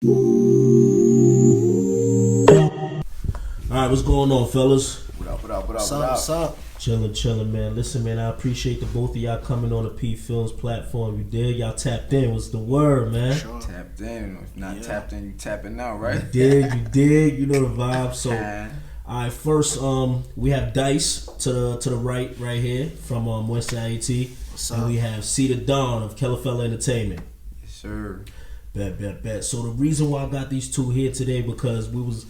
Alright, what's going on, fellas? What's up? Chilling, man. Listen, man, I appreciate the both of y'all coming on the P Films platform. You did, y'all tapped in. What's the word, man? Sure. Tapped in. If not tapped in, you tapping now, right? You did. You know the vibe. So, alright, first, we have Dice to the right here from MwenSeHaiti. What's and up? we have CdaDon of KellaFellaEnt. Yes, sir. Bet. So the reason why I got these two here today because we was,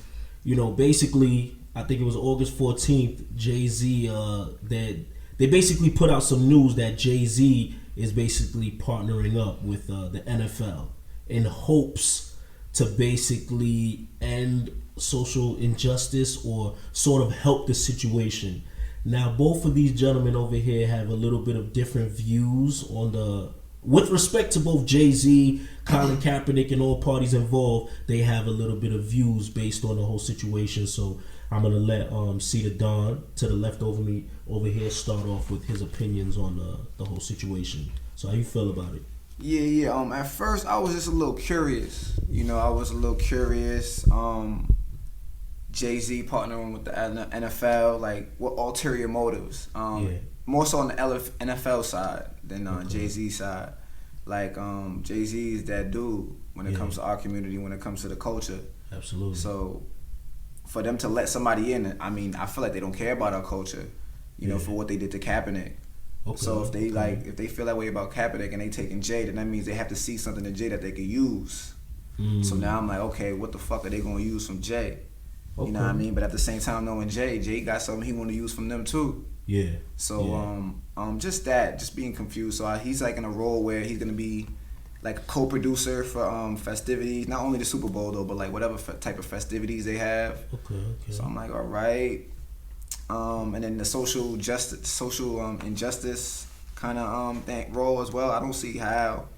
basically, I think it was August 14th, Jay-Z, they basically put out some news that Jay-Z is basically partnering up with the NFL in hopes to basically end social injustice or sort of help the situation. Now, both of these gentlemen over here have a little bit of different views with respect to both Jay-Z, Colin Kaepernick, and all parties involved. They have a little bit of views based on the whole situation. So I'm gonna let CdaDon to the left over me over here start off with his opinions on the whole situation. So how you feel about it? Yeah. At first, I was just a little curious. Jay-Z partnering with the NFL, like what ulterior motives? More so on the NFL side than Jay-Z side. Like Jay-Z is that dude when it comes to our community, when it comes to the culture. Absolutely. So for them to let somebody in, I mean, I feel like they don't care about our culture, for what they did to Kaepernick. Okay. So if they feel that way about Kaepernick and they taking Jay, then that means they have to see something in Jay that they could use. So now I'm like, okay, what the fuck are they gonna use from Jay? Okay. You know what I mean? But at the same time, knowing Jay got something he want to use from them too. Yeah. So just being confused. So he's like in a role where he's gonna be like a co-producer for festivities, not only the Super Bowl though, but like whatever type of festivities they have. Okay. So I'm like, all right. And then the social injustice kind of role as well. I don't see how.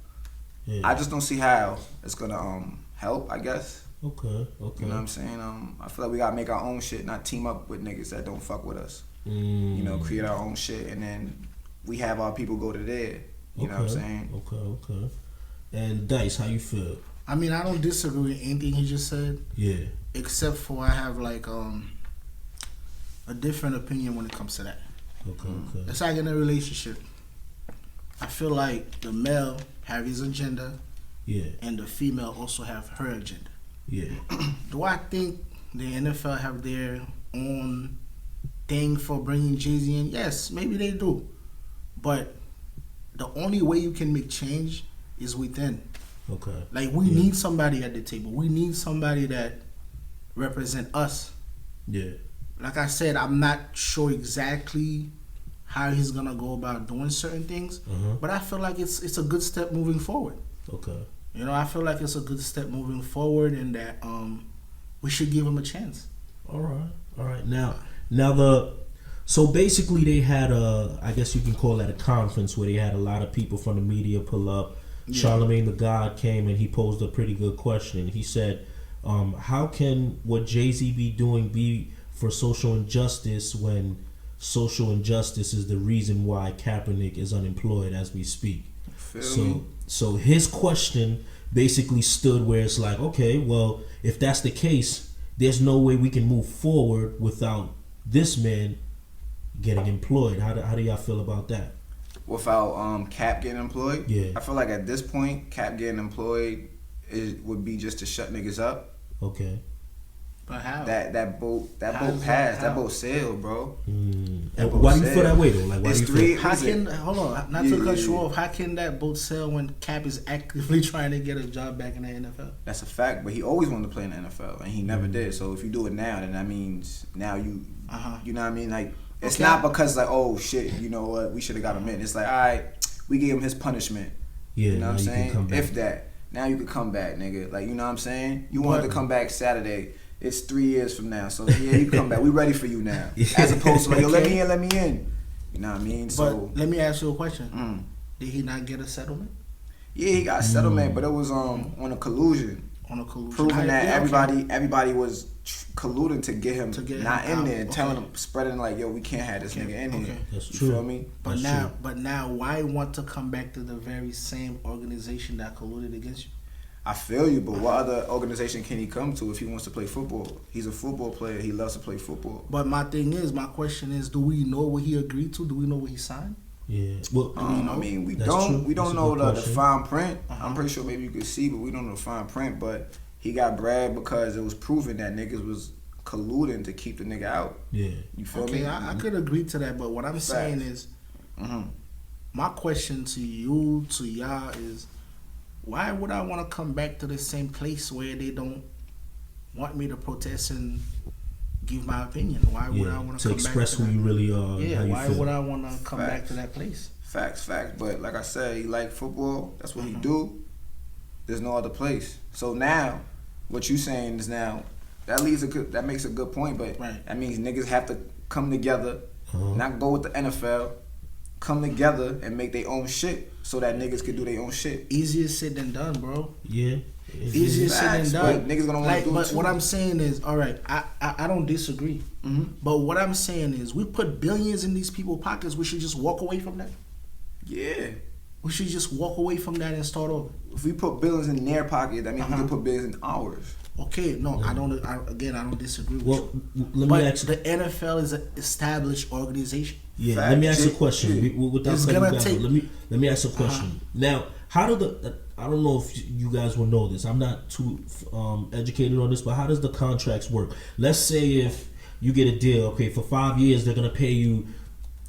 Yeah. I just don't see how it's gonna help, I guess. Okay. You know what I'm saying? I feel like we gotta make our own shit, not team up with niggas that don't fuck with us. Create our own shit, and then we have our people go to there. You know what I'm saying? Okay. And Dice, how you feel? I mean, I don't disagree with anything he just said. Yeah. Except for I have like a different opinion when it comes to that. Okay. It's like in a relationship. I feel like the male have his agenda. Yeah. And the female also have her agenda. Yeah. Do I think the NFL have their own thing for bringing Jay-Z in? Yes, maybe they do. But the only way you can make change is within. Okay. Like, we need somebody at the table. We need somebody that represent us. Yeah. Like I said, I'm not sure exactly how he's going to go about doing certain things. But I feel like it's a good step moving forward. Okay. I feel like it's a good step moving forward, and that we should give him a chance. All right. Now so basically they had I guess you can call that a conference where they had a lot of people from the media pull up. Yeah. Charlamagne the God came and he posed a pretty good question. He said, how can what Jay-Z be doing be for social injustice when social injustice is the reason why Kaepernick is unemployed as we speak? So his question basically stood where it's like, okay, well, if that's the case, there's no way we can move forward without this man getting employed. How do y'all feel about that? Without Cap getting employed? Yeah. I feel like at this point, Cap getting employed would be just to shut niggas up. Okay. But how? That boat passed. That boat sailed, bro. Why do you feel that way though? Like, why do you feel? How can hold on? Not to cut you off. How can that boat sail when Cap is actively trying to get a job back in the NFL? That's a fact, but he always wanted to play in the NFL, and he never did. So if you do it now, then that means now you know what I mean? Like, it's not because like, oh shit, you know what, we should have got him in. It's like, all right, we gave him his punishment. Yeah, you know what I'm saying? If that, now you could come back, nigga. Like, you know what I'm saying? You wanted to come back Saturday. It's 3 years from now, so yeah, you come back. We ready for you now. As opposed to like, yo, let me in. You know what I mean? But So let me ask you a question. Did he not get a settlement? Yeah, he got a settlement, but it was on a collusion. Proving that everybody was colluding to get him not in there, telling him, spreading like, yo, we can't have this nigga in here. That's you true. Feel me? But now, why want to come back to the very same organization that colluded against you? I feel you, but what other organization can he come to if he wants to play football? He's a football player. He loves to play football. But my question is, do we know what he agreed to? Do we know what he signed? Yeah. Well, I mean, we don't know the fine print. I'm pretty sure maybe you could see, but we don't know the fine print. But he got brag because it was proven that niggas was colluding to keep the nigga out. Yeah. You feel me? Okay, I could agree to that, but what I'm saying is, my question to you, to y'all is, why would I want to come back to the same place where they don't want me to protest and give my opinion? Why would I want to come express back who you really are? Yeah, why would I want to come back to that place? Facts. But like I said, he like football. That's what he do. There's no other place. So now, what you saying is now that makes a good point. But that means niggas have to come together, not go with the NFL. Come together and make their own shit so that niggas can do their own shit. Easier said than done, bro. Yeah. Easier said than done. But niggas gonna want to do it But too. what I'm saying is, all right, I don't disagree. But what I'm saying is, we put billions in these people's pockets. We should just walk away from that. Yeah. We should just walk away from that and start over. If we put billions in their pocket, that means we can put billions in ours. Okay, no, I don't disagree with you. Let me ask the NFL is an established organization. Yeah, let me ask you a question. Let me ask a question. Now, how do I don't know if you guys will know this. I'm not too educated on this, but how does the contracts work? Let's say if you get a deal, okay, for 5 years they're gonna pay you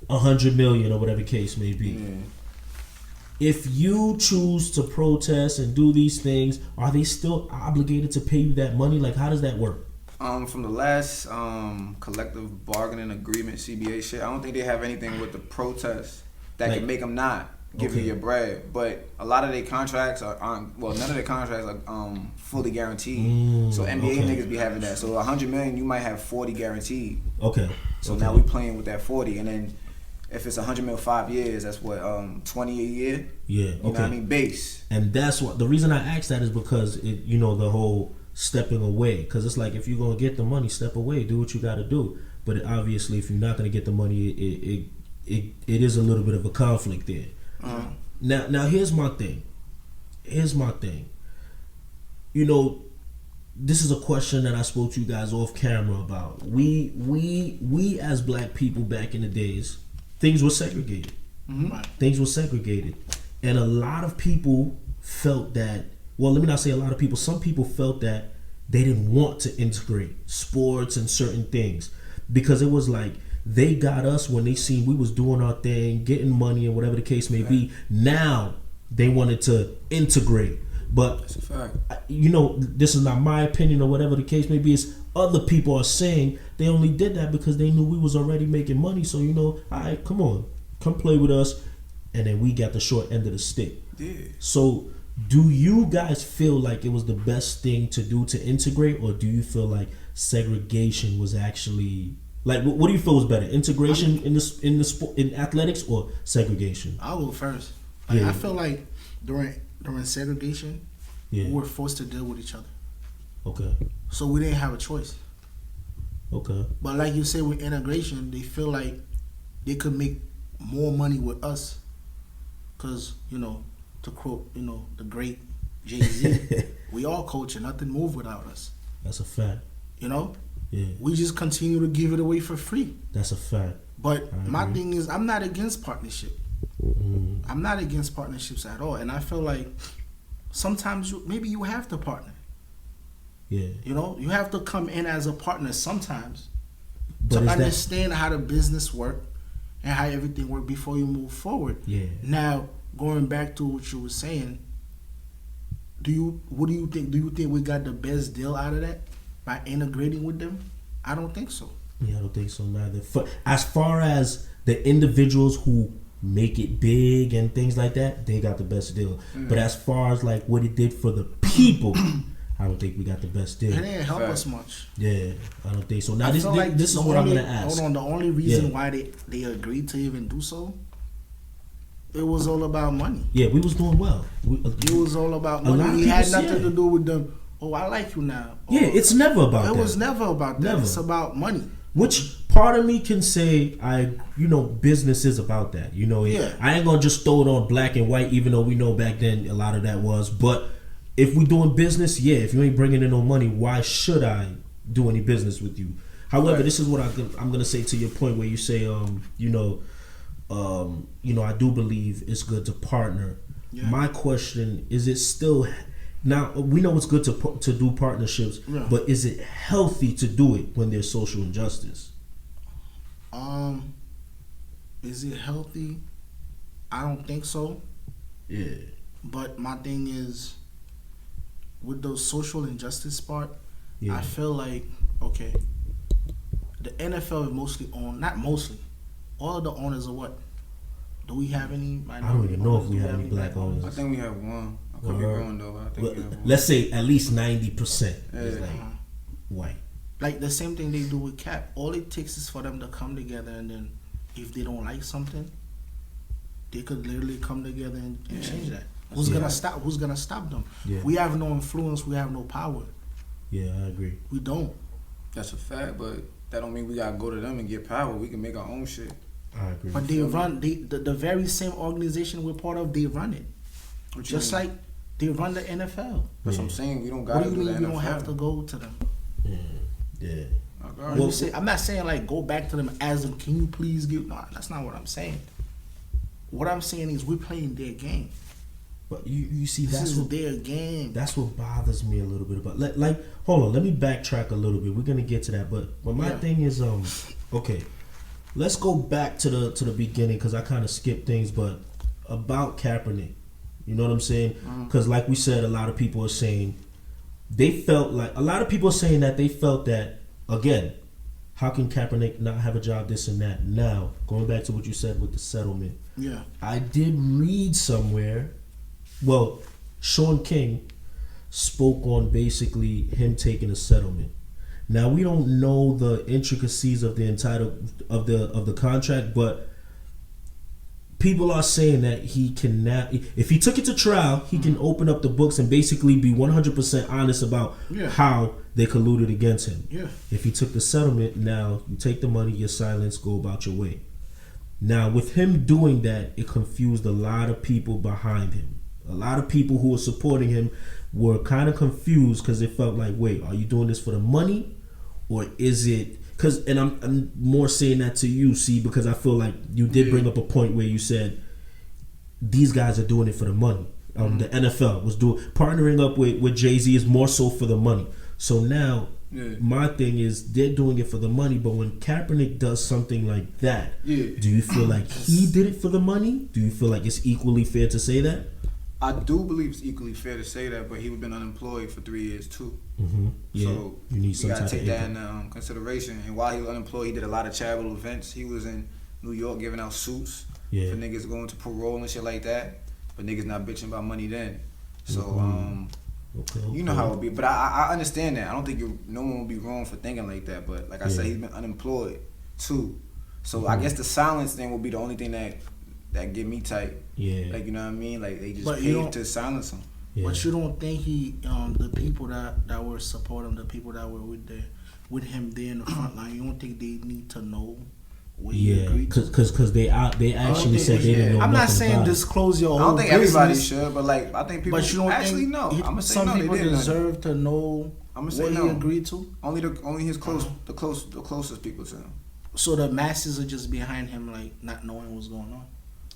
$100 million or whatever the case may be. Yeah. If you choose to protest and do these things, are they still obligated to pay you that money? Like, how does that work? From the last collective bargaining agreement, CBA shit, I don't think they have anything with the protest that can make them not give you your bread. But a lot of their contracts none of their contracts are fully guaranteed. So NBA niggas be having that. So $100 million, you might have 40 guaranteed. Okay. So now we playing with that 40, and then if it's 100 mil 5 years, that's what 20 a year. Yeah. You know what I mean? Base. And that's what the reason I asked that is because the whole stepping away, because it's like if you're gonna get the money, step away, do what you got to do. But obviously, if you're not gonna get the money, it is a little bit of a conflict there. Now here's my thing. This is a question that I spoke to you guys off camera about. We as black people back in the days, things were segregated. Things were segregated, and a lot of people felt that. Well, let me not say a lot of people. Some people felt that they didn't want to integrate sports and certain things because it was like they got us when they seen we was doing our thing, getting money and whatever the case may be. Now they wanted to integrate. But that's a fact. This is not my opinion or whatever the case may be. It's other people are saying they only did that because they knew we was already making money. So all right, come on, come play with us, and then we got the short end of the stick. Yeah. So, do you guys feel like it was the best thing to do to integrate, or do you feel like segregation was actually like? What do you feel was better, integration in athletics or segregation? I'll go first. I feel like during segregation, we were forced to deal with each other. Okay. So we didn't have a choice. Okay. But like you said, with integration, they feel like they could make more money with us, because to quote the great Jay-Z, we all culture, nothing move without us. That's a fact. Yeah. We just continue to give it away for free. That's a fact. But my thing is, I'm not against partnership. I'm not against partnerships at all, and I feel like sometimes maybe you have to partner. Yeah. You have to come in as a partner sometimes to understand how the business work and how everything work before you move forward. Yeah. Now, going back to what you were saying, what do you think? Do you think we got the best deal out of that by integrating with them? I don't think so. Yeah, I don't think so neither. As far as the individuals who make it big and things like that, they got the best deal. But as far as like what it did for the people, I don't think we got the best deal. It didn't help us much. Yeah, I don't think so. Now this is what I'm gonna ask. Hold on, the only reason why they agreed to even do so, it was all about money. Yeah, we was doing well. It was all about money. It had nothing to do with them. Oh, I like you now. Yeah, it's never about that. It was never about that. Never. It's about money. Which part of me can say business is about that. I ain't gonna just throw it on black and white, even though we know back then a lot of that was. But if we doing business, yeah. If you ain't bringing in no money, why should I do any business with you? However, this is what I'm gonna say to your point where you say, I do believe it's good to partner. Yeah. My question is, it still now we know it's good to do partnerships, but is it healthy to do it when there's social injustice? Is it healthy? I don't think so. Yeah. But my thing is, with the social injustice part, I feel like, okay, the NFL is mostly owned, not mostly, all of the owners are what? Do we have any minority? I don't even know if we have any black owners. I think we have one. I could be wrong though, but I think we have one. Let's say at least 90% is like white. Like the same thing they do with Cap. All it takes is for them to come together, and then if they don't like something, they could literally come together and change that. Who's gonna stop? Who's gonna stop them? Yeah. We have no influence. We have no power. Yeah, I agree. We don't. That's a fact, but that don't mean we gotta go to them and get power. We can make our own shit. I agree. But they run the very same organization we're part of. They run it, just like they run the NFL. That's what I'm saying. We don't gotta. What do you mean we don't have to go to them? Yeah. Well, I'm not saying like go back to them as them. Can you please give? No, that's not what I'm saying. What I'm saying is we're playing their game. But you see, this is their game. That's what bothers me a little bit about. Like, hold on, let me backtrack a little bit. We're gonna get to that, but my thing is, okay, let's go back to the beginning because I kind of skipped things, but about Kaepernick, you know what I'm saying? Because like we said, a lot of people are saying they felt that again. How can Kaepernick not have a job, this and that? Now, going back to what you said with the settlement. Yeah. I did read somewhere, well, Sean King spoke on basically him taking a settlement. Now, we don't know the intricacies of the of the contract, but people are saying that he can now, if he took it to trial, he can open up the books and basically be 100% honest about how they colluded against him. Yeah. If he took the settlement, now you take the money, you're silenced, go about your way. Now, with him doing that, it confused a lot of people behind him. A lot of people who were supporting him were kind of confused because they felt like, wait, are you doing this for the money? Or is it... And I'm more saying that to you, see, because I feel like you did bring up a point where you said these guys are doing it for the money. The NFL was partnering up with Jay-Z is more so for the money. So now my thing is they're doing it for the money, but when Kaepernick does something like that, do you feel like he did it for the money? Do you feel like it's equally fair to say that? I do believe it's equally fair to say that, but he would have been unemployed for 3 years too. Yeah, so you need some gotta type take of that in consideration. And while he was unemployed, he did a lot of charitable events. He was in New York giving out suits for niggas going to parole and shit like that. But niggas not bitching about money then. So you know how it would be. But I understand that. I don't think no one would be wrong for thinking like that. But like I said, he's been unemployed too. So I guess the silence thing would be the only thing that get me tight. Yeah. Like, you know what I mean? Like, they just paid to silence him. Yeah. But you don't think the people that were supporting him, the people that were with him there in the front line, you don't think they need to know what he agreed to? Because they actually said they didn't know. I'm not nothing saying about disclose your whole I don't think business, everybody should, but like, I think people but you don't actually think know. I'm gonna say some no, people they didn't. deserve to know what he agreed to? Only his the closest people to him. So the masses are just behind him, like not knowing what's going on.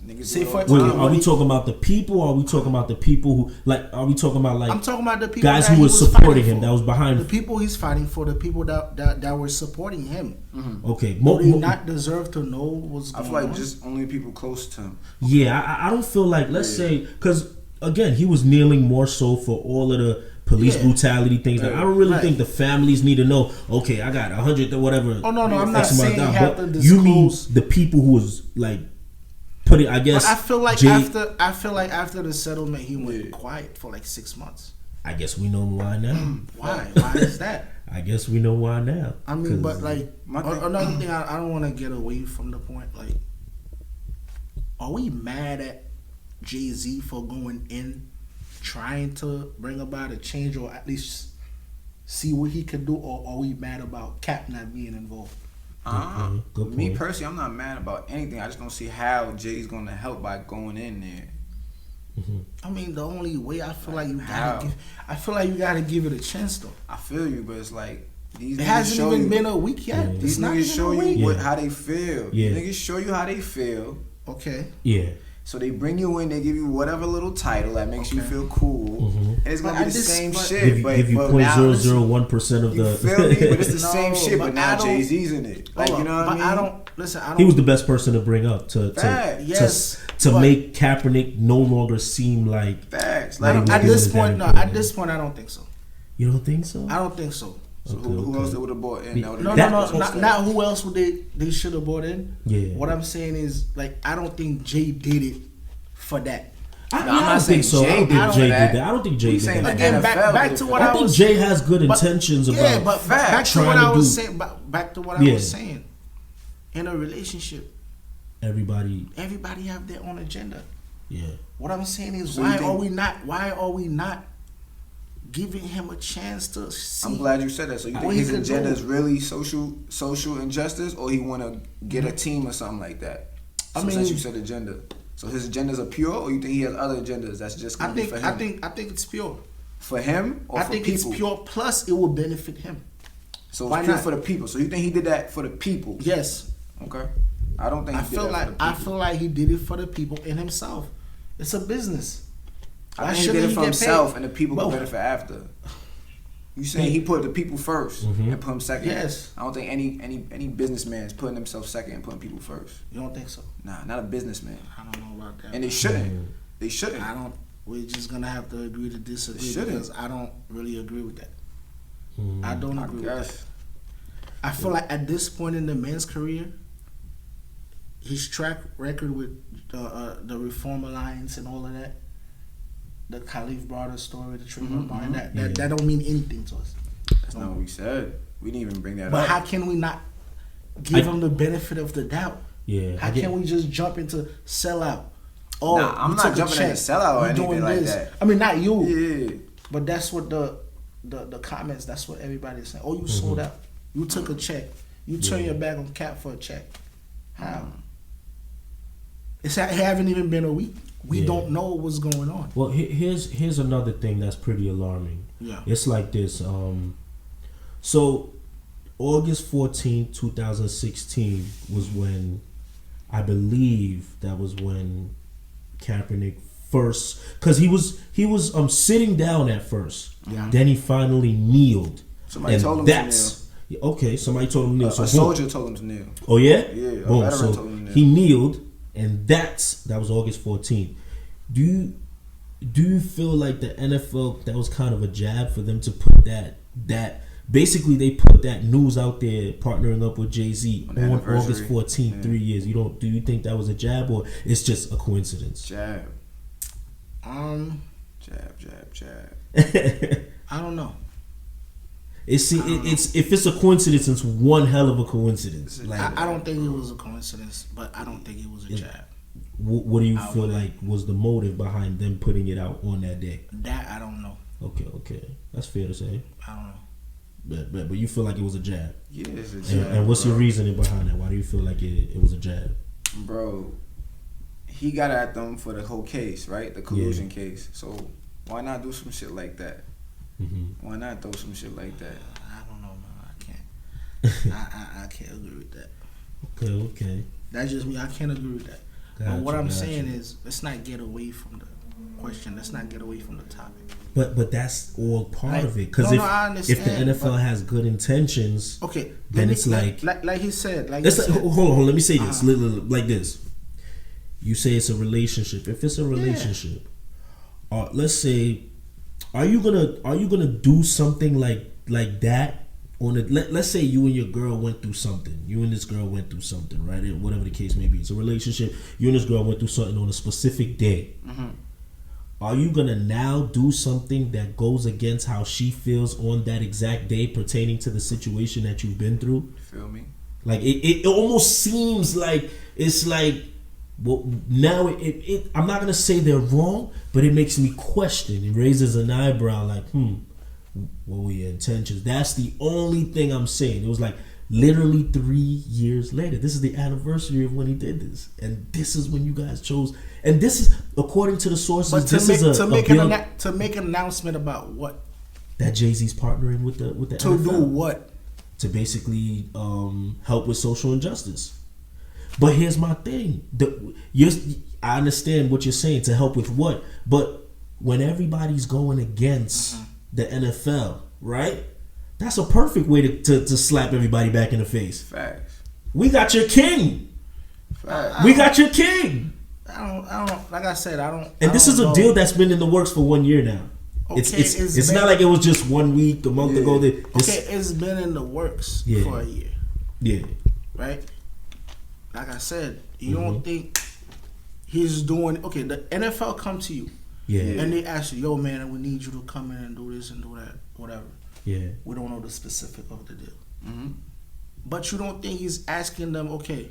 Wait, are we talking about the people, or are we talking about the people who, like, are we talking about, like, I'm talking about the people guys that who were supporting him, for. that was behind the people he's fighting for, the people that were supporting him. Okay, do they not deserve to know what's going on? I feel like just only people close to him. Yeah, I don't feel like, let's say, because again, he was kneeling more so for all of the police brutality things. Like, I don't really think the families need to know. Okay, I got 100 or whatever. Oh no, I'm not saying you have to disclose. You mean the people who was like putting, I guess. But I feel like after the settlement, he went quiet for like 6 months. I guess we know why now. Why? Why is that? I guess we know why now. I mean, but like another thing, I don't want to get away from the point. Like, are we mad at Jay-Z for going in, trying to bring about a change, or at least see what he can do, or are we mad about Cap not being involved? Me personally, I'm not mad about anything. I just don't see how Jay's going to help by going in there. I mean, the only way I feel like you gotta give it a chance though. I feel you, but it's like these. It hasn't even been a week yet. Yeah. These It's not niggas even show a week. you how they feel. Yeah. Niggas show you how they feel. Okay. Yeah. So they bring you in, they give you whatever little title that makes you Okay. feel cool. And it's gonna But be the same shit. Give you but 0.001% of you the. feel me? But it's the same No, shit. but But now I don't- Jay-Z's in it. Like, you know what I mean? I don't. He was the best person to bring up to Yes, to but- make Kaepernick no longer seem like. Facts. Like, Like, he At was this doing point, his no. damn At thing. this point, I don't think so. You don't think so? I don't think so. so who else they would have brought in? That No, would've not who else would they should have brought in. Yeah. What I'm saying is, like, I don't think Jay did it for that. I I'm don't not think so. saying I don't think Jay Jay did did that. that. I don't think Jay We did saying that. Again, NFL back did to it. what I I think was. Jay has good But- intentions yeah, about. but back to trying what to I was do- saying. Back to what Yeah. I was saying. In a relationship, Everybody, everybody have their own agenda. yeah. What I'm saying is, So you why think- are we not giving him a chance to see? I'm glad you said that. So you What think he his could agenda do. is really social injustice, or he want to get a team or something like that? So I mean- since you said agenda, so his agendas are pure, or you think he has other agendas that's just I gonna be think for him? I think it's pure. For him or I for think people? it's pure. Plus, it will benefit him. So Why it's pure not? for the people. So you think he did that for the people? Yes, Okay. I don't think I he did feel that like for the people. I feel like he did it for the people and himself. It's a business. I Why think he shouldn't did it he for get himself, paid? and the people But- could benefit after. You saying he put the people 1st and put him second? Yes. I don't think any businessman is putting himself second and putting people first. You don't think so? Nah, not a businessman. I don't know about that. And they shouldn't. They shouldn't. I don't. We're just gonna have to agree to disagree Shouldn't. because I don't really agree with that. Mm. I don't I agree with that. guess. I feel like at this point in the man's career, his track record with the Reform Alliance and all of that, the Khalif Brother story, the Trayvon Martin, that don't mean anything to us. That's not what we said. We didn't even bring that But up. how can we not give him the benefit of the doubt? Yeah. How can we just jump into sellout? Oh, Nah, I'm we not took a jumping check. into sellout or We anything doing like this. that. I mean, not you, Yeah. but that's what the comments. That's what everybody's saying. Oh, you sold out. You took a check. You turn your back on Cap for a check. How? It haven't even been a week. We Yeah. don't know what's going on. Well, here's another thing that's pretty alarming. Yeah. It's like this. So August 14th, 2016 was when I believe that was when Kaepernick first, because he was sitting down at first. Yeah. Then he finally kneeled. Somebody And told him that's, to okay, somebody told him to kneel. So A boom. soldier told him to kneel. Oh yeah? Yeah, a Boom. veteran So told him that. he kneeled, and that was August 14th. Do you feel like the NFL, that was kind of a jab for them to put that basically they put that news out there partnering up with Jay-Z On the on anniversary. August 14th, Yeah. 3 years. Do you think that was a jab or it's just a coincidence? Jab. Um, Jab. I don't know. It's if it's a coincidence, it's one hell of a coincidence. Like, I don't think it was a coincidence, but I don't think it was a jab. what do you I feel wouldn't. like was the motive behind them putting it out on that day? That I don't know. Okay, that's fair to say. I don't know. But you feel like it was a jab. Yeah, it's a jab. And what's bro. your reasoning behind that? Why do you feel like it was a jab? Bro, he got at them for the whole case, right? The collusion case. So why not do some shit like that? Mm-hmm. Why not throw some shit like that? I don't know, man. I can't. I can't agree with that. Okay. That's just me. I can't agree with that. But what I'm saying is, let's not get away from the question. Let's not get away from the topic. But that's all part Like, of it. Because I if the understand, NFL but- has good intentions, Okay, then let me- it's like like he said, like let's you said, hold on. Let me say this like this. You say it's a relationship. If it's a relationship, let's say, are you gonna do something like that? Let's say you and your girl went through something. You and this girl went through something, right? Whatever the case may be. It's a relationship. You and this girl went through something on a specific day. Mm-hmm. Are you gonna now do something that goes against how she feels on that exact day pertaining to the situation that you've been through? Feel me? Like it almost seems like it's like, well, now it I'm not gonna say they're wrong, but it makes me question. It raises an eyebrow, like, what were your intentions? That's the only thing I'm saying. It was like literally 3 years later. This is the anniversary of when he did this, and this is when you guys chose. And this is, according to the sources, But to make an announcement about what? That Jay-Z's partnering with the to NFL. Do what? To basically help with social injustice. But here's my thing: I understand what you're saying. To help with what? But when everybody's going against the NFL, right? That's a perfect way to slap everybody back in the face. Facts. We got your king. Facts. We got your king. I don't. Like I said, I don't. And this is a deal that's been in the works for 1 year now. Okay, it's not like it was just 1 week, a month ago. It's been in the works for a year. Yeah. Right? Like I said, you don't think he's doing... Okay, the NFL come to you. Yeah. And they ask you, yo, man, we need you to come in and do this and do that, whatever. Yeah. We don't know the specific of the deal. Mm-hmm. But you don't think he's asking them, okay,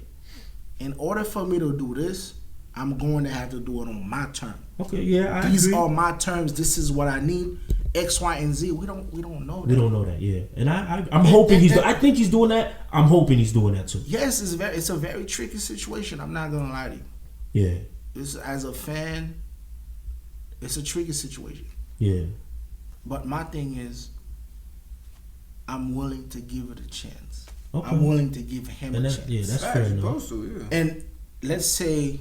in order for me to do this, I'm going to have to do it on my term. Okay, yeah, I These agree. are my terms. This is what I need. X, Y, and Z. We don't know that. We don't know that, yeah. And I'm hoping I think he's doing that. I'm hoping he's doing that too. Yes, it's a very tricky situation. I'm not gonna lie to you. Yeah. As a fan, it's a tricky situation. Yeah. But my thing is, I'm willing to give it a chance. Okay. I'm willing to give him a chance. Yeah, that's fair enough. And let's say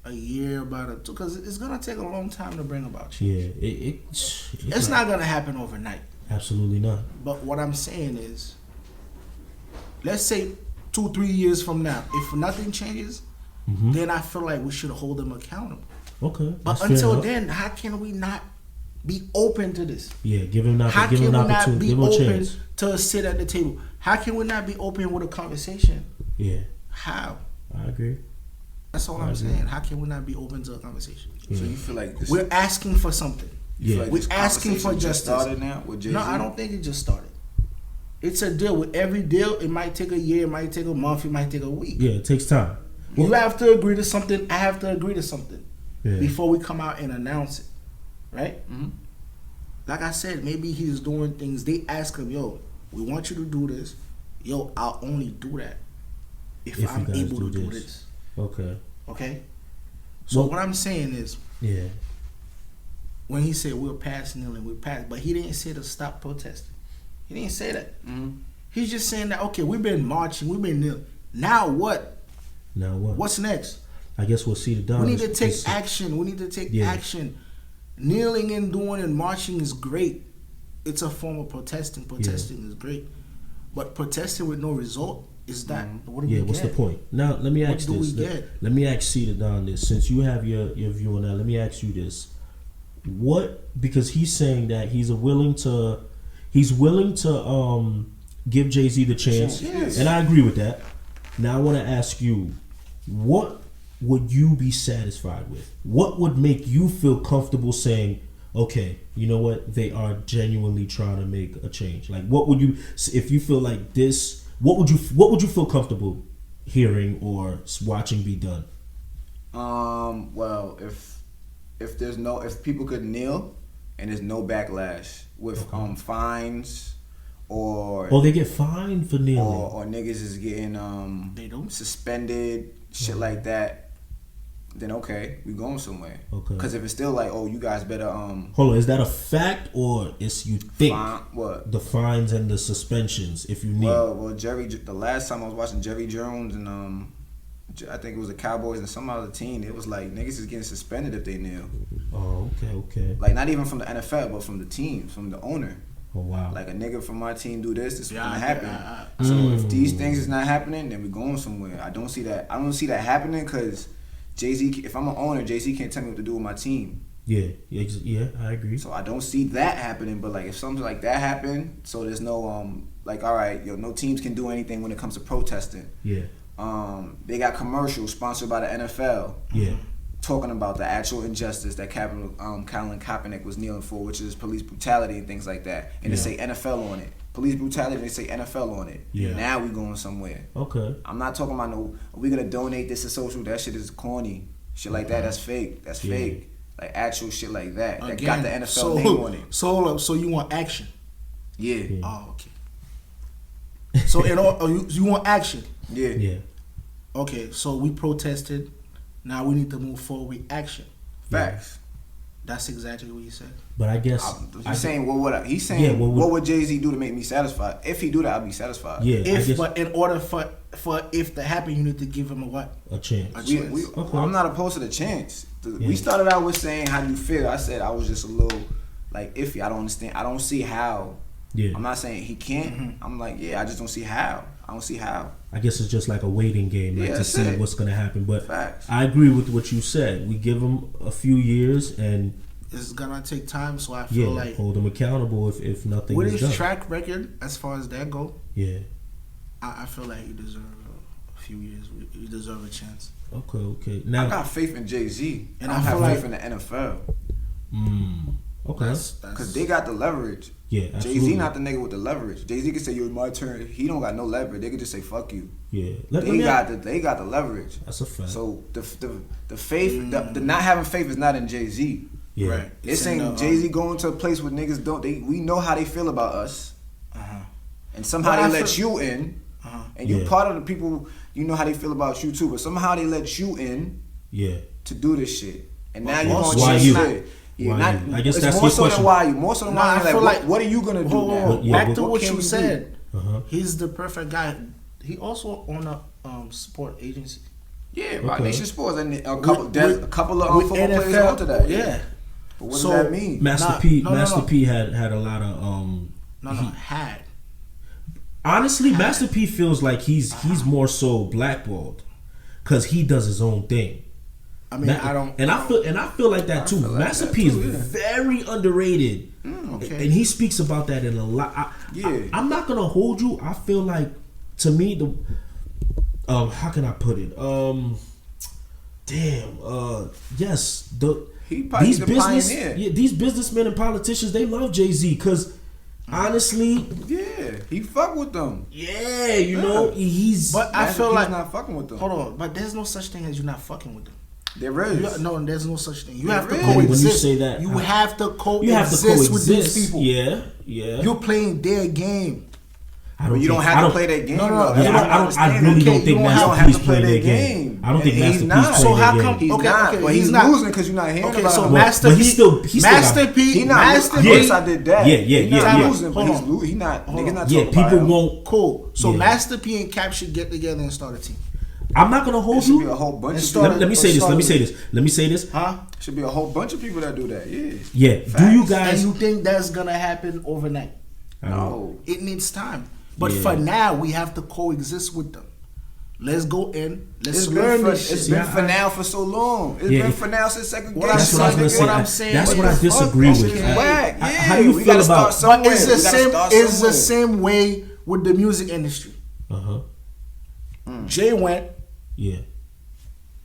a year, because it's gonna take a long time to bring about change. Yeah, it's not gonna happen overnight. Absolutely not. But what I'm saying is, let's say 2-3 years from now, if nothing changes, then I feel like we should hold them accountable. Okay. But until then, how can we not be open to this? Yeah, give him an opportunity. How can we not be open chance to sit at the table? How can we not be open with a conversation? Yeah. How? I agree. That's all I'm saying. How can we not be open to a conversation? Yeah. So you feel like we're asking for something? Yeah. Like we're asking for justice. Started now with Jay-Z? No, I don't think it just started. It's a deal. With every deal, it might take a year, it might take a month, it might take a week. Yeah, it takes time. You have to agree to something. I have to agree to something before we come out and announce it, right? Mm-hmm. Like I said, maybe he's doing things. They ask him, "Yo, we want you to do this. Yo, I'll only do that if I'm able to do this." Okay. Okay. So what I'm saying is, when he said we're past kneeling, we're past, but he didn't say to stop protesting. He didn't say that. Mm-hmm. He's just saying that, okay, we've been marching, we've been kneeling. Now what? Now what? What's next? I guess we'll see the done. We need to take action. We need to take action. Kneeling and doing and marching is great. It's a form of protesting. Protesting is great. But protesting with no result is that. What do we get? What's the point? Now, let me ask this. Let me ask CdaDon this. Since you have your view on that, let me ask you this. Because he's saying that he's willing to give Jay-Z the chance. Yes. And I agree with that. Now I want to ask you, what would you be satisfied with? What would make you feel comfortable saying, okay, you know what, they are genuinely trying to make a change? Like, what would you, if you feel like this, what would you feel comfortable hearing or watching be done? Well, if people could kneel and there's no backlash with fines. Or they get fined for kneeling, or niggas is getting suspended, shit like that. Then okay, we going somewhere. Okay. Because if it's still like, oh, you guys better hold on, is that a fact or is you think what the fines and the suspensions if you kneel? Well, the last time I was watching Jerry Jones and I think it was the Cowboys and some other team. It was like niggas is getting suspended if they kneel. Oh, okay. Like not even from the NFL, but from the team, from the owner. Oh wow! Like a nigga from my team do this is gonna happen. So if these things is not happening, then we going somewhere. I don't see that happening because Jay-Z. If I'm an owner, Jay-Z can't tell me what to do with my team. Yeah, I agree. So I don't see that happening. But like if something like that happen, so there's no like all right, no teams can do anything when it comes to protesting. Yeah. They got commercials sponsored by the NFL. Yeah. Talking about the actual injustice that Colin Kaepernick was kneeling for, which is police brutality and things like that. And they say NFL on it. Police brutality, they say NFL on it. Yeah. Now we going somewhere. Okay. I'm not talking about are we going to donate this to social? That shit is corny. Shit like that, that's fake. That's fake. Like actual shit like that. That got the NFL name on it. So you want action? Yeah. Oh, okay. So you want action? Yeah. Yeah. Okay, so we protested. Now we need to move forward with action. Facts. That's exactly what he said. But I guess He's saying what would Jay-Z do to make me satisfied? If he do that, I'll be satisfied. Yeah. But in order for if to happen, you need to give him a chance. Okay. I'm not opposed to the chance. We started out with saying, how do you feel? I said I was just a little like iffy. I don't understand. I don't see how. Yeah. I'm not saying he can't. Mm-hmm. I'm like, I just don't see how. I don't see how. I guess it's just like a waiting game, like to see what's gonna happen. But Facts. I agree with what you said. We give him a few years, and it's gonna take time. So I feel like hold him accountable if nothing with is his done. track record as far as that go. Yeah. I feel like he deserves a few years. He deserves a chance. Okay. Now I got faith in Jay-Z, and I I have feel faith in the NFL. Okay. Because they got the leverage. Yeah, absolutely. Jay-Z not the nigga with the leverage. Jay-Z can say, "Yo, my turn." He don't got no leverage. They can just say, "Fuck you." Yeah. They got the leverage. That's a fact. So the faith, the not having faith is not in Jay-Z. Yeah. Right. It's ain't Jay-Z going to a place where niggas don't. We know how they feel about us, and somehow they let you in, and you part of the people. You know how they feel about you too, but somehow they let you in. Yeah. To do this shit, and now you're why gonna you? change it. Yeah, I guess it's that's more your so question. than why you. More so than why I feel like what are you gonna do now? Back to what can you we said. do? He's the perfect guy. He also own a sport agency. Yeah, Rock Nation Sports and a couple of football NFL, players onto that. Yeah. But what does that mean? Master P had a lot of had. Honestly, Master P feels like he's more so blackballed because he does his own thing. I mean, I feel like that too. Master P is very underrated, okay. and he speaks about that in a lot. I'm not gonna hold you. I feel like, to me, how can I put it? Yes, these businessmen and politicians, they love Jay-Z because honestly, he fuck with them. Yeah, you know, he's. But I feel like not fucking with them. Hold on, but there's no such thing as you not fucking with them. There is. No, there's no such thing. You have to coexist. coexist. When you say that, you have to coexist with these people. Yeah. You're playing their game. You don't have to play that game. I really don't think Master P's playing their game. I don't think Master P's playing their game. So how come? Okay, but he's not losing because you're not hearing about him. Master P, Master P, he not. Yes, I did that. Yeah. He's not losing, but he's not. Niggas not talking about him. People won't. Cool. So Master P and Cap should get together and start a team. I'm not gonna hold you. Be a whole bunch of people. Let me say this. Huh? Should be a whole bunch of people that do that. Yeah. Facts. Do you guys? And you think that's gonna happen overnight? No. It needs time. But for now, we have to coexist with them. Let's go in. Let's learn this shit. It's been for now for so long. It's been for now since segregation. What I'm saying. That's what I disagree with. How do you feel about? But it's the same way with the music industry. Jay went. Yeah.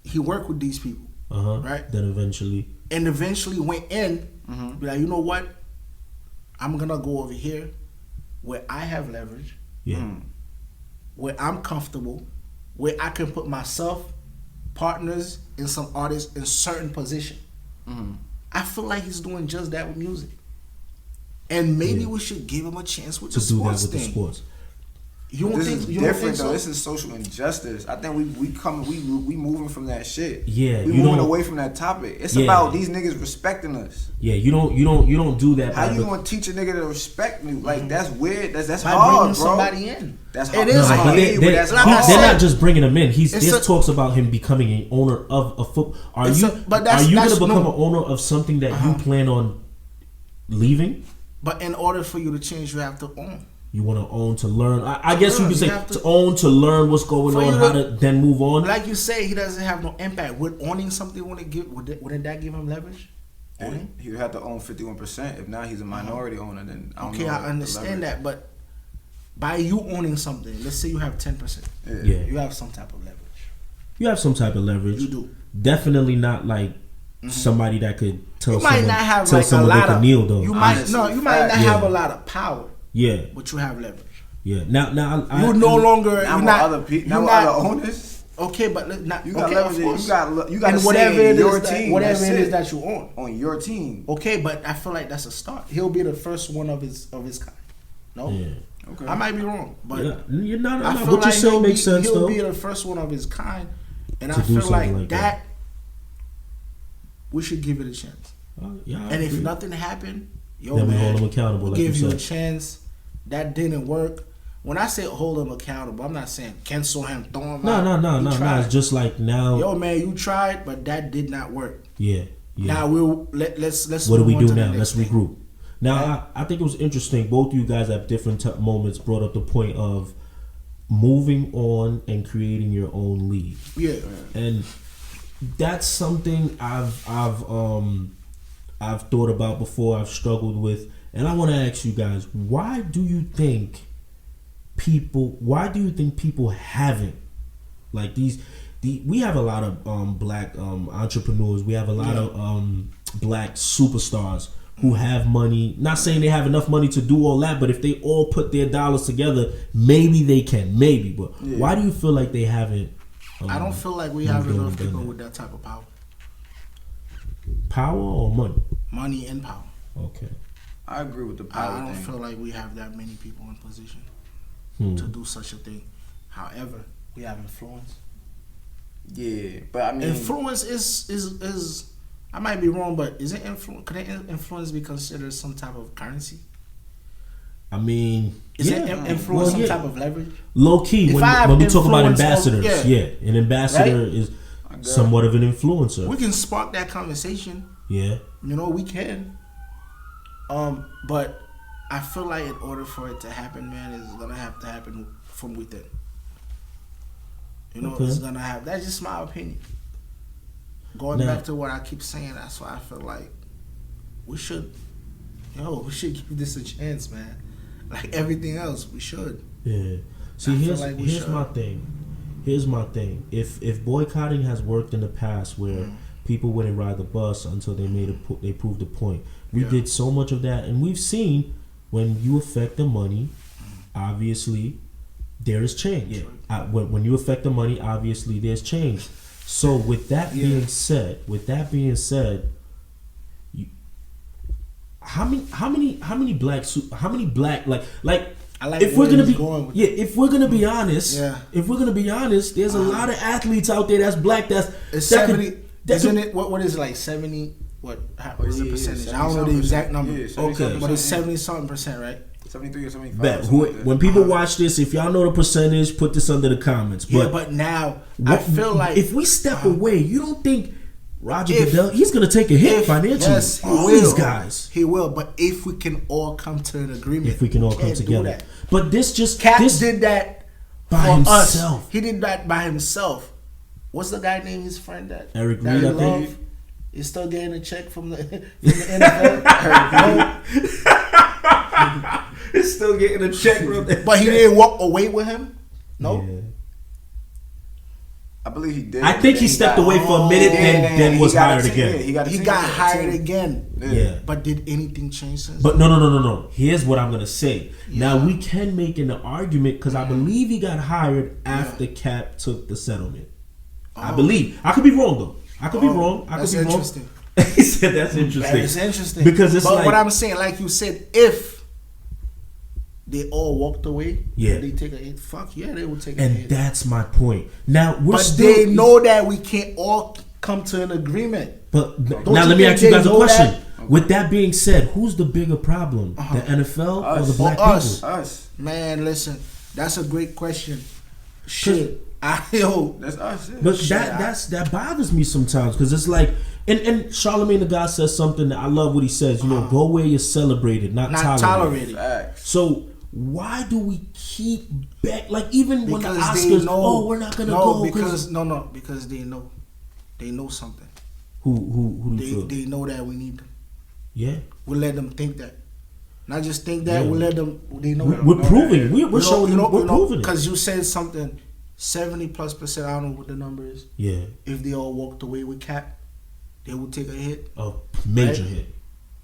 He worked with these people. Right. Then eventually went in. Be like, you know what? I'm gonna go over here where I have leverage. Yeah. Where I'm comfortable, where I can put myself, partners, and some artists in certain position. I feel like he's doing just that with music. And maybe we should give him a chance with the sports thing. This is different though. This is social injustice. I think we moving from that shit. Yeah, we moving away from that topic. It's about these niggas respecting us. Yeah, you don't do that. How you gonna teach a nigga to respect me? Like that's weird. That's by hard, bringing bro. Somebody in. That's hard. It is hard. They're not just bringing him in. There's talks about him becoming an owner of a football. Are you gonna become an owner of something that you plan on leaving? But in order for you to change, you have to own. You want to own to learn. I guess you could say to own to learn what's going on, how to then move on. Like you say, he doesn't have no impact. Would owning something wouldn't that give him leverage? He would have to own 51%. If not, he's a minority owner. Then I don't know. I understand that, but by you owning something, let's say you have 10%. Yeah, you have some type of leverage. You have some type of leverage. You do. Definitely not like somebody that could tell someone. You might not have tell like someone a lot they of. kneel though. You might not have a lot of power. Yeah, but you have leverage. Yeah. Now you no longer. Not you're with not other people. Not with other owners. Okay, but not you got okay, leverage. You got and whatever it your is, team. Whatever it is that you own on your team. Okay, but I feel like that's a start. He'll be the first one of his kind. No. Yeah. Okay. I might be wrong, but you're not. I What feel you're like saying makes sense he'll though. be the first one of his kind, and To I do feel something like like that we should give it a chance. Yeah, And if nothing happened, yo, then we man, hold him accountable. we'll Like give you you a said. chance. That didn't work. When I say hold him accountable, I'm not saying cancel him, throw him out. No. It's just like now. Yo, man, you tried, but that did not work. Yeah. Now let's. What do we move on do to the now? next Let's thing. regroup. Now, I think it was interesting. Both of you guys at different moments brought up the point of moving on and creating your own league. Yeah. And that's something I've thought about before. I've struggled with, and I want to ask you guys: Why do you think people haven't, like we have a lot of black entrepreneurs. We have a lot of black superstars who have money. Not saying they have enough money to do all that, but if they all put their dollars together, maybe they can. Maybe, but why do you feel like they haven't? I don't feel like we have enough people with that type of power. Power or money? Money and power. Okay. I agree with the power I don't thing. feel like we have that many people in position to do such a thing. However, we have influence. Yeah, but I mean, Influence is I might be wrong, but is it influence? Could influence be considered some type of currency? I mean, Is it influence some type of leverage? Low key, If when I have we talk about influence ambassadors, of- an ambassador is somewhat of an influencer. We can spark that conversation. Yeah. You know, we can. But I feel like in order for it to happen, man, it's gonna have to happen from within. You know, Okay. it's gonna have. That's just my opinion. Going Now- back to what I keep saying, that's why I feel like we should give this a chance, man. Like everything else, we should. Yeah. See, I feel here's like we here's should. my thing. Here's my thing. If boycotting has worked in the past, where people wouldn't ride the bus until they proved the point, we did so much of that, and we've seen when you affect the money, obviously there is change. When you affect the money, obviously there's change. So with that being said, how many black I like if we're where gonna he's be going with if we're gonna be honest, there's a lot of athletes out there that's black It's that 70. could- Isn't it? What is it like 70? What is the percentage? I don't know the exact number. Yeah, Okay. But it's 70-something percent, right? 73 or 75. Bet. something like that. When people watch this, if y'all know the percentage, put this under the comments. Yeah, But but now I feel like if we step away, you don't think Roger Goodell, he's gonna take a hit financially? Yes, he all will. these guys. He will, but if we can all come to an agreement, If we can all we come can't do together. that. But this Cap this did that by for himself. us. He did that by himself. What's the guy named his friend that Eric that Reed, he I think. love? He's still getting a check from the NFL. He's still getting a check from there. But he didn't walk away with him. No. Yeah. I believe he did. I think he stepped away for a minute, then was hired again. He got hired again. Yeah. But did anything change since? But no. Here's what I'm gonna say. Now we can make an argument because I believe he got hired after Cap took the settlement. I believe. I could be wrong though. I could be wrong. That's interesting. He said that's interesting. That is interesting. Because it's but like what I'm saying, like you said, if they all walked away, they take a hit. Fuck yeah, they would take a and hit. that's my point. Now we're But still, they know that we can't all come to an agreement. But Don't now you let me think ask you they guys a know question. that? With that being said, who's the bigger problem? The NFL or the black us. people? Us. Man, listen, that's a great question. Shit, yo, That's us. Yeah. But that bothers me sometimes because it's like, and Charlemagne the God says something that I love what he says. You know, go where you're celebrated, not tolerated. Facts. So why do we keep back? Like even when the because they Oscars, know. we're not gonna go because they know something. Who do you feel? They know that we need them. Yeah, We'll let them think that. Not just think that. We'll let them. They know. we're proving. We're showing them. We're proving it. Because you said something. 70+%. I don't know what the number is. Yeah, If they all walked away with Cap, they would take a hit. a major Right? hit.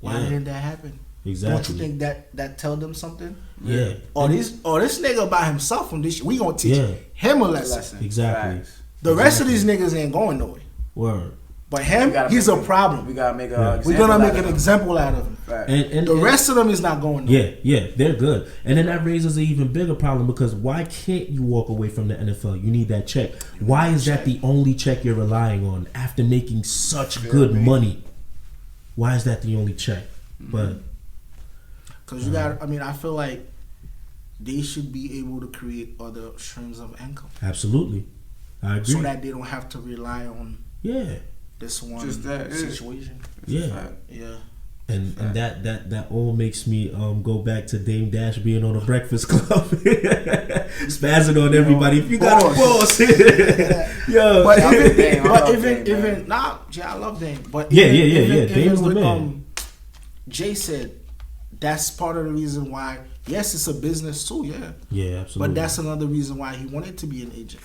Why Yeah. didn't that happen? Exactly. Don't you think that tell them something? Yeah. Or this nigga by himself on this shit, we gonna teach him a lesson. Exactly. Facts. The rest of these niggas ain't going nowhere. Word. But him, We gotta he's make a problem. We gotta make Yeah. a. We're gonna make example an example out of him. And the rest of them is not going nowhere. Yeah, they're good. And then that raises an even bigger problem because why can't you walk away from the NFL? You need that check. Why is that the only check you're relying on after making such good money? Why is that the only check? But because you got, I mean, I feel like they should be able to create other streams of income. Absolutely, I agree. So that they don't have to rely on this one situation. Yeah. And Fact. that all makes me go back to Dame Dash being on the Breakfast Club, spazzing on everybody. If you got a boss, yo. But even I love Dame. But Dame's the man. Jay said that's part of the reason why. Yes, it's a business too. Yeah, absolutely. But that's another reason why he wanted to be an agent,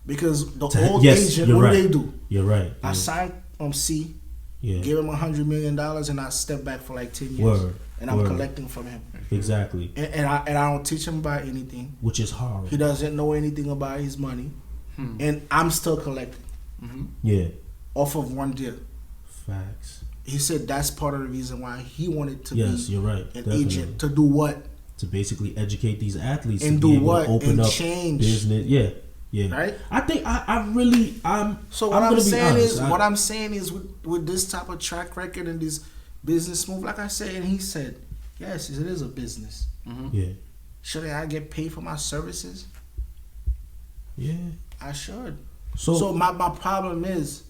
because the old agent, what do they do? You're right. I signed C. Yeah. Give him $100 million and I step back for like 10 years. Word. And I'm collecting from him. Exactly. And I don't teach him about anything. Which is horrible. He doesn't know anything about his money. And I'm still collecting. Yeah. Off of one deal. Facts. He said that's part of the reason why he wanted to be you're right. an agent. To do what? To basically educate these athletes. And to do be able what? To open and up change. Business. Yeah. Right? I think So what I'm saying is with this type of track record and this business move, like I said, and he said, yes, it is a business. Yeah. Should I get paid for my services? Yeah. I should. So my problem is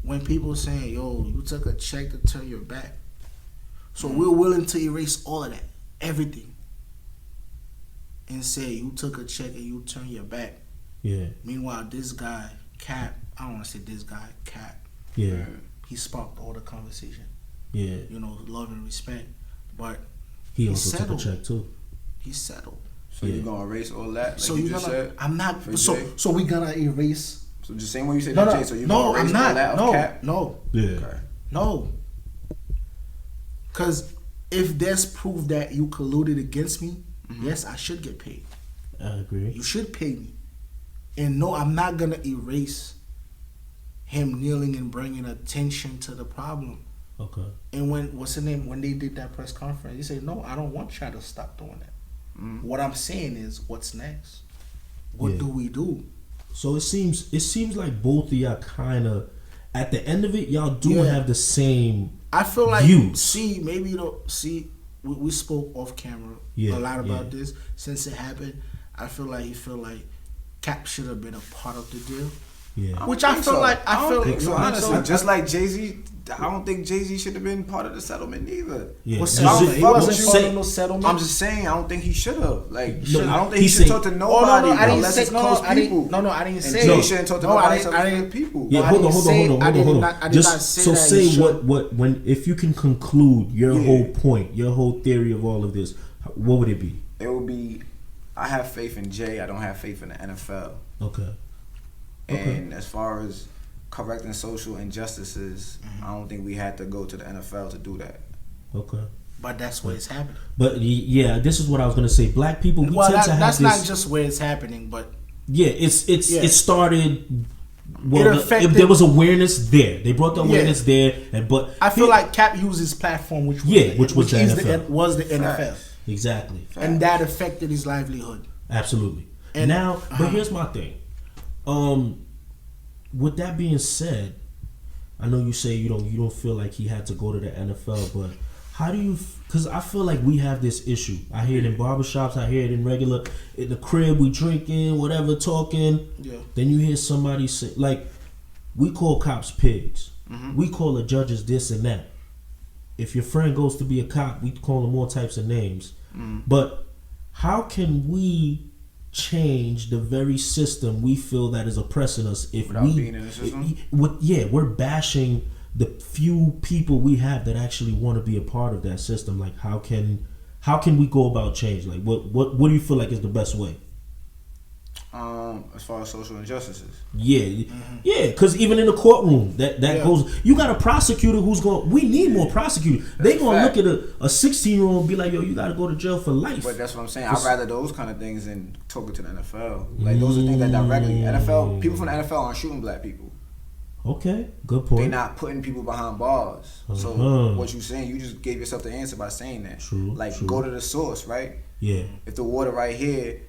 when people saying, yo, you took a check to turn your back. So we're willing to erase all of that, everything, and say you took a check and you turn your back. Yeah. Meanwhile, this guy, Cap, I don't want to say this guy, Cap. Yeah. He sparked all the conversation. Yeah. You know, love and respect. But he also settled. took a check too. He settled. So you're gonna erase all that? Like so you you're just gonna. said, I'm not. Jay? So we're gonna erase. So just same way you said No, to Jay. So you're no, gonna erase I'm not. all that No, of Cap? no. Yeah. Okay. No. Because if there's proof that you colluded against me, yes, I should get paid. I agree. You should pay me. And no, I'm not going to erase him kneeling and bringing attention to the problem. Okay. And when they did that press conference, he said, no, I don't want y'all to stop doing that. What I'm saying is, what's next? What do we do? So it seems like both of y'all kind of, at the end of it, y'all do have the same I feel like views. We spoke off camera a lot about this since it happened. I feel like Cap should have been a part of the deal. Yeah. Which I feel like I don't think so. Honestly, just like Jay-Z, I don't think Jay-Z should have been part of the settlement either. Yeah. What settlement? He wasn't part of no settlement. I'm just saying, I don't think he should have. Like, No, I don't think he should talk to nobody unless it's close people. I didn't say And Jay shouldn't talk to nobody except people. Yeah, hold on. I did not Just say that. say when if you can conclude your whole point, your whole theory of all of this, what would it be? It would be, I have faith in Jay. I don't have faith in the NFL. Okay. And as far as correcting social injustices, I don't think we had to go to the NFL to do that. Okay. But that's where it's happening. But yeah, this is what I was gonna say. Black people, we tend to have that's this. not just where it's happening, but it started. Well, affected, there was awareness there. They brought the awareness there, but I feel like Cap used his platform, which was the NFL. Exactly. And that affected his livelihood. Absolutely. And now, but here's my thing. With that being said, I know you say you don't feel like he had to go to the NFL, but how do you? Because I feel like we have this issue. I hear it in barbershops. I hear it in the crib. We drinking, whatever, talking. Yeah. Then you hear somebody say, like, we call cops pigs. We call the judges this and that. If your friend goes to be a cop, we call them all types of names. But how can we change the very system we feel that is oppressing us if without being in the system? We're bashing the few people we have that actually want to be a part of that system. Like, how can we go about change? Like, what do you feel like is the best way? As far as social injustices, because even in the courtroom, that goes. You got a prosecutor who's going. We need more prosecutors. They gonna look at a 16-year-old and be like, "Yo, you got to go to jail for life." But that's what I'm saying. I'd rather those kind of things than talking to the NFL. Like, those are things that directly NFL people from the NFL aren't shooting black people. Okay, good point. They're not putting people behind bars. So what you saying? You just gave yourself the answer by saying that. True. Like true. go to the source, right? Yeah. If the water right here,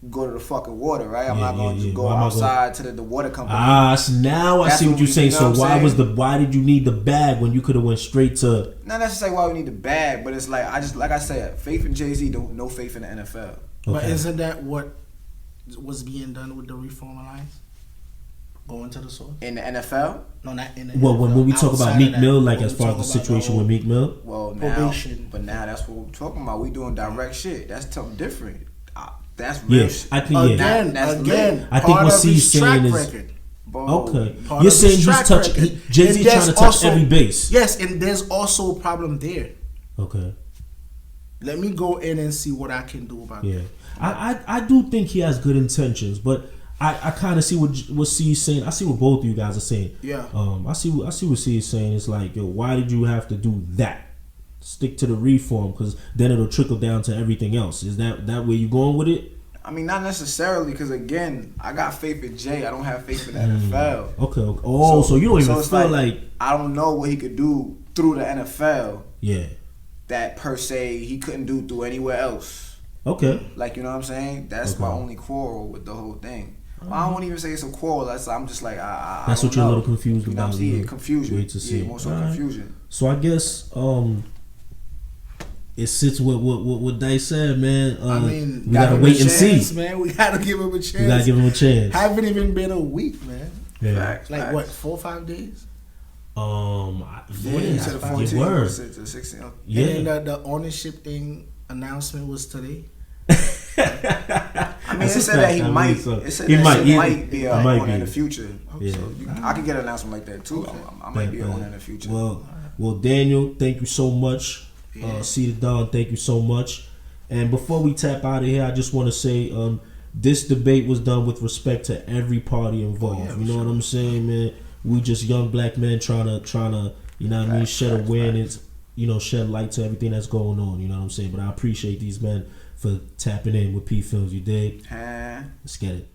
go to the fucking water, right? I'm Yeah, not going to yeah, just go why am I outside to the water company. So now I That's see what what you're we- saying. you know So what I'm saying? why did you need the bag when you could have went straight to? Not necessarily why we need the bag, but it's like I said, faith in Jay-Z, no faith in the NFL. But Okay. isn't that what was being done with the Reform Alliance? Going to the source? In the NFL, No, not in the Well, NFL. when we talk Outside about of Meek that, Mill, like when as we far as talk the about situation whole with Meek Mill. well now, probation. but now that's what we're talking about. We doing direct shit. That's something different. That's real Yeah, shit. I think yeah. Again, That's again, I think part what of C's his saying track is- record. Bro, Okay, Part you're of saying his he's track touching. record. Jay Z And trying there's to touch also- every base. Yes, and there's also a problem there. Okay. Let me go in and see what I can do about Yeah, that. I do think he has good intentions, but I kind of see what C is saying. I see what both of you guys are saying. Yeah. I see what C is saying. It's like, yo, why did you have to do that? Stick to the reform, because then it'll trickle down to everything else. Is that where you going with it? I mean, not necessarily, because again, I got faith in Jay. I don't have faith in the NFL. Okay. Oh, so you don't even it's feel like I don't know what he could do through the NFL yeah. that per se he couldn't do through anywhere else. Okay. Like, you know what I'm saying? That's my only quarrel with the whole thing. I won't even say it's a quarrel. I'm just like, I That's don't what you're a know. little confused You know what I'm about. saying? You Confusion. wait to see. Yeah, more so Alright. confusion. So I guess it sits with what Dice said, man. I mean, we gotta wait and see. man. We gotta give him a chance. We gotta give him a chance. Haven't even been a week, man. Yeah. Facts. Like facts. what, 4 or 5 days? Yeah, Yeah, to the your 14th word. to the 16th. Yeah. And then the ownership thing announcement was today. I mean, it That's a said that fact. he I mean, might. so It said he that might, shit yeah. might be He a might owner in be. the future. Yeah. So I could get an announcement like that too. I might be an owner in the future. Well, Daniel, thank you so much. CdaDon, thank you so much. And before we tap out of here, I just want to say this debate was done with respect to every party involved. You know what I'm saying, man? We just young black men trying to, you know what I mean, shed awareness, shed light to everything that's going on. You know what I'm saying? But I appreciate these men for tapping in with P Films. You dig? Let's get it.